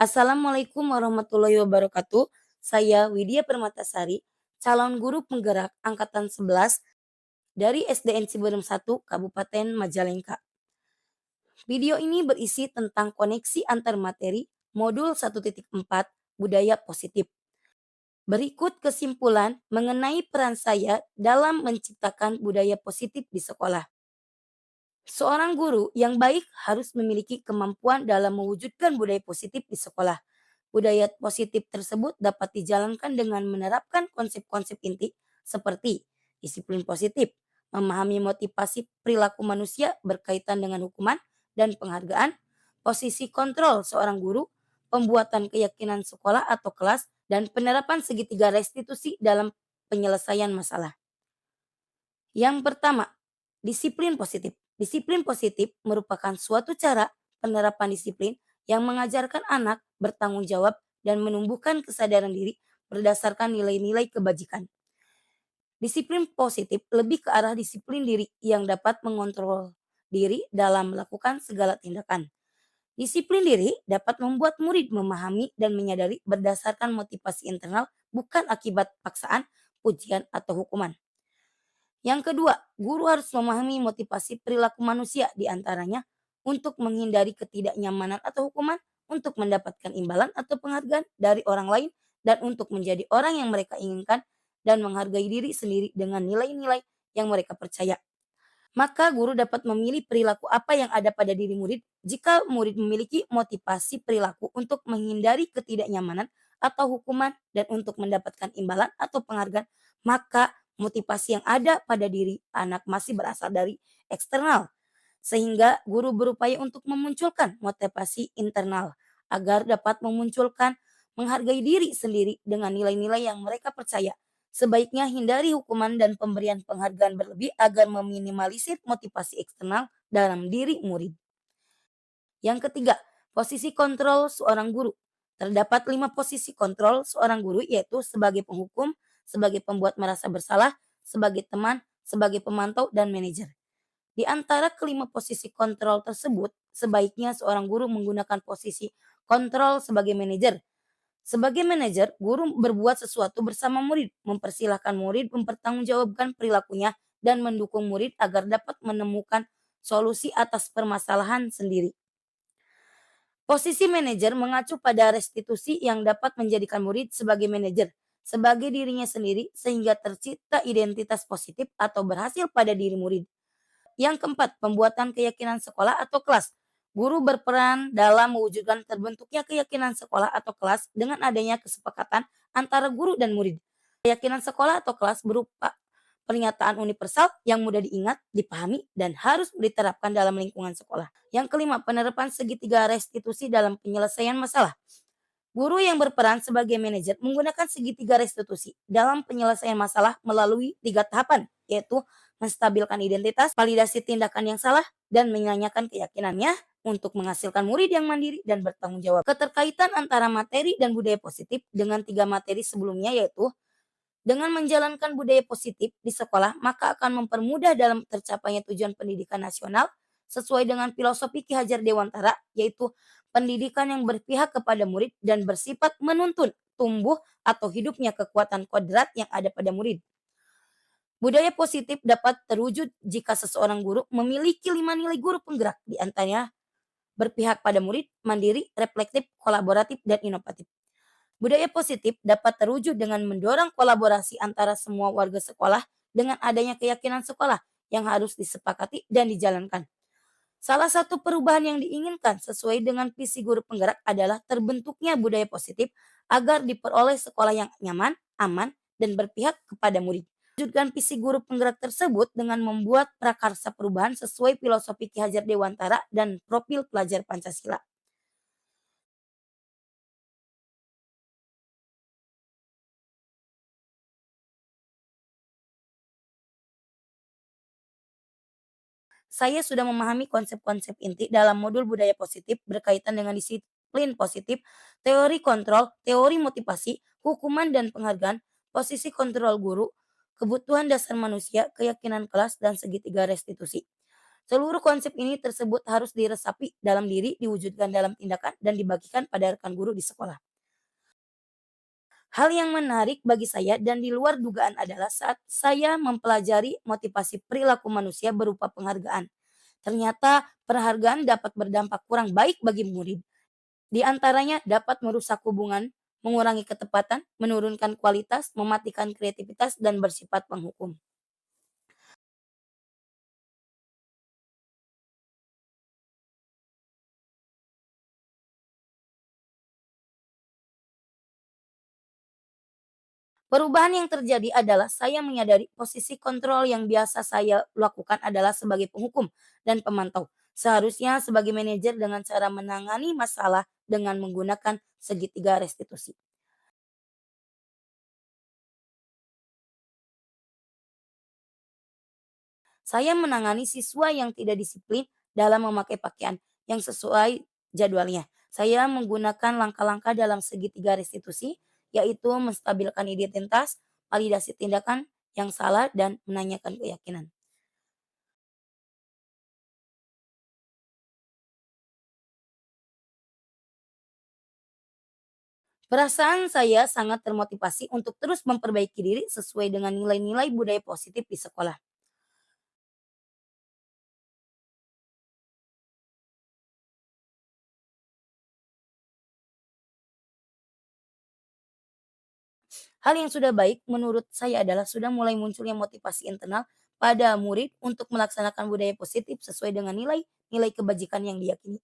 Assalamualaikum warahmatullahi wabarakatuh. Saya Widya Permatasari, calon guru penggerak angkatan 11 dari SDN Ciberem 1, Kabupaten Majalengka. Video ini berisi tentang koneksi antar materi modul 1.4 budaya positif. Berikut kesimpulan mengenai peran saya dalam menciptakan budaya positif di sekolah. Seorang guru yang baik harus memiliki kemampuan dalam mewujudkan budaya positif di sekolah. Budaya positif tersebut dapat dijalankan dengan menerapkan konsep-konsep inti seperti disiplin positif, memahami motivasi perilaku manusia berkaitan dengan hukuman dan penghargaan, posisi kontrol seorang guru, pembuatan keyakinan sekolah atau kelas, dan penerapan segitiga restitusi dalam penyelesaian masalah. Yang pertama, disiplin positif. Disiplin positif merupakan suatu cara penerapan disiplin yang mengajarkan anak bertanggung jawab dan menumbuhkan kesadaran diri berdasarkan nilai-nilai kebajikan. Disiplin positif lebih ke arah disiplin diri yang dapat mengontrol diri dalam melakukan segala tindakan. Disiplin diri dapat membuat murid memahami dan menyadari berdasarkan motivasi internal bukan akibat paksaan, pujian, atau hukuman. Yang kedua, guru harus memahami motivasi perilaku manusia di antaranya untuk menghindari ketidaknyamanan atau hukuman, untuk mendapatkan imbalan atau penghargaan dari orang lain, dan untuk menjadi orang yang mereka inginkan dan menghargai diri sendiri dengan nilai-nilai yang mereka percaya. Maka guru dapat memilih perilaku apa yang ada pada diri murid jika murid memiliki motivasi perilaku untuk menghindari ketidaknyamanan atau hukuman dan untuk mendapatkan imbalan atau penghargaan, maka motivasi yang ada pada diri anak masih berasal dari eksternal. Sehingga guru berupaya untuk memunculkan motivasi internal agar dapat memunculkan menghargai diri sendiri dengan nilai-nilai yang mereka percaya. Sebaiknya hindari hukuman dan pemberian penghargaan berlebih agar meminimalisir motivasi eksternal dalam diri murid. Yang ketiga, posisi kontrol seorang guru. Terdapat 5 posisi kontrol seorang guru, yaitu sebagai penghukum, sebagai pembuat merasa bersalah, sebagai teman, sebagai pemantau, dan manajer. Di antara kelima posisi kontrol tersebut, sebaiknya seorang guru menggunakan posisi kontrol sebagai manajer. Sebagai manajer, guru berbuat sesuatu bersama murid, mempersilahkan murid mempertanggungjawabkan perilakunya dan mendukung murid agar dapat menemukan solusi atas permasalahan sendiri. Posisi manajer mengacu pada restitusi yang dapat menjadikan murid sebagai manajer, sebagai dirinya sendiri sehingga tercipta identitas positif atau berhasil pada diri murid. Yang keempat, pembuatan keyakinan sekolah atau kelas. Guru berperan dalam mewujudkan terbentuknya keyakinan sekolah atau kelas dengan adanya kesepakatan antara guru dan murid. Keyakinan sekolah atau kelas berupa pernyataan universal yang mudah diingat, dipahami, dan harus diterapkan dalam lingkungan sekolah. Yang kelima, penerapan segitiga restitusi dalam penyelesaian masalah. Guru yang berperan sebagai manajer menggunakan segitiga restitusi dalam penyelesaian masalah melalui 3 tahapan, yaitu menstabilkan identitas, validasi tindakan yang salah, dan menyanyikan keyakinannya untuk menghasilkan murid yang mandiri dan bertanggung jawab. Keterkaitan antara materi dan budaya positif dengan 3 materi sebelumnya, yaitu dengan menjalankan budaya positif di sekolah, maka akan mempermudah dalam tercapainya tujuan pendidikan nasional sesuai dengan filosofi Ki Hajar Dewantara, yaitu pendidikan yang berpihak kepada murid dan bersifat menuntun tumbuh atau hidupnya kekuatan kodrat yang ada pada murid. Budaya positif dapat terwujud jika seseorang guru memiliki 5 nilai guru penggerak, di antaranya berpihak pada murid, mandiri, reflektif, kolaboratif, dan inovatif. Budaya positif dapat terwujud dengan mendorong kolaborasi antara semua warga sekolah dengan adanya keyakinan sekolah yang harus disepakati dan dijalankan. Salah satu perubahan yang diinginkan sesuai dengan visi guru penggerak adalah terbentuknya budaya positif agar diperoleh sekolah yang nyaman, aman, dan berpihak kepada murid. Wujudkan visi guru penggerak tersebut dengan membuat prakarsa perubahan sesuai filosofi Ki Hajar Dewantara dan profil pelajar Pancasila. Saya sudah memahami konsep-konsep inti dalam modul budaya positif berkaitan dengan disiplin positif, teori kontrol, teori motivasi, hukuman dan penghargaan, posisi kontrol guru, kebutuhan dasar manusia, keyakinan kelas, dan segitiga restitusi. Seluruh konsep ini tersebut harus diresapi dalam diri, diwujudkan dalam tindakan, dan dibagikan pada rekan guru di sekolah. Hal yang menarik bagi saya dan di luar dugaan adalah saat saya mempelajari motivasi perilaku manusia berupa penghargaan. Ternyata penghargaan dapat berdampak kurang baik bagi murid. Di antaranya dapat merusak hubungan, mengurangi ketepatan, menurunkan kualitas, mematikan kreativitas, dan bersifat penghukum. Perubahan yang terjadi adalah saya menyadari posisi kontrol yang biasa saya lakukan adalah sebagai penghukum dan pemantau. Seharusnya sebagai manajer dengan cara menangani masalah dengan menggunakan segitiga restitusi. Saya menangani siswa yang tidak disiplin dalam memakai pakaian yang sesuai jadwalnya. Saya menggunakan langkah-langkah dalam segitiga restitusi, yaitu menstabilkan identitas, validasi tindakan yang salah, dan menanyakan keyakinan. Perasaan saya sangat termotivasi untuk terus memperbaiki diri sesuai dengan nilai-nilai budaya positif di sekolah. Hal yang sudah baik menurut saya adalah sudah mulai munculnya motivasi internal pada murid untuk melaksanakan budaya positif sesuai dengan nilai-nilai kebajikan yang diyakini.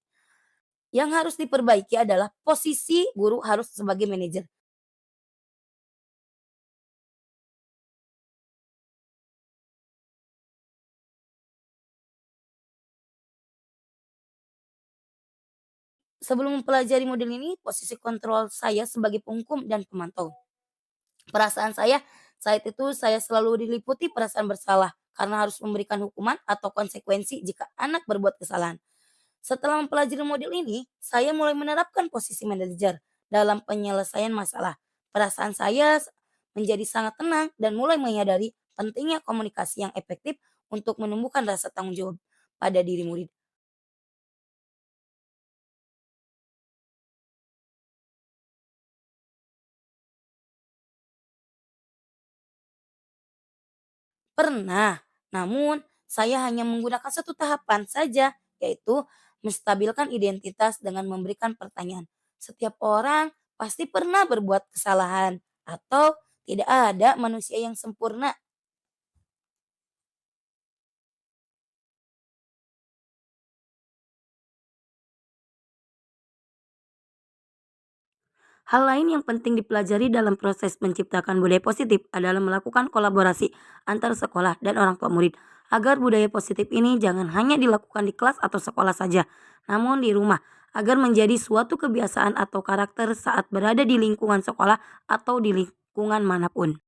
Yang harus diperbaiki adalah posisi guru harus sebagai manajer. Sebelum mempelajari model ini, posisi kontrol saya sebagai penghukum dan pemantau. Perasaan saya saat itu saya selalu diliputi perasaan bersalah karena harus memberikan hukuman atau konsekuensi jika anak berbuat kesalahan. Setelah mempelajari model ini, saya mulai menerapkan posisi manajer dalam penyelesaian masalah. Perasaan saya menjadi sangat tenang dan mulai menyadari pentingnya komunikasi yang efektif untuk menumbuhkan rasa tanggung jawab pada diri murid. Pernah, namun saya hanya menggunakan satu tahapan saja, yaitu menstabilkan identitas dengan memberikan pertanyaan. Setiap orang pasti pernah berbuat kesalahan atau tidak ada manusia yang sempurna. Hal lain yang penting dipelajari dalam proses menciptakan budaya positif adalah melakukan kolaborasi antar sekolah dan orang tua murid. Agar budaya positif ini jangan hanya dilakukan di kelas atau sekolah saja, namun di rumah, agar menjadi suatu kebiasaan atau karakter saat berada di lingkungan sekolah atau di lingkungan manapun.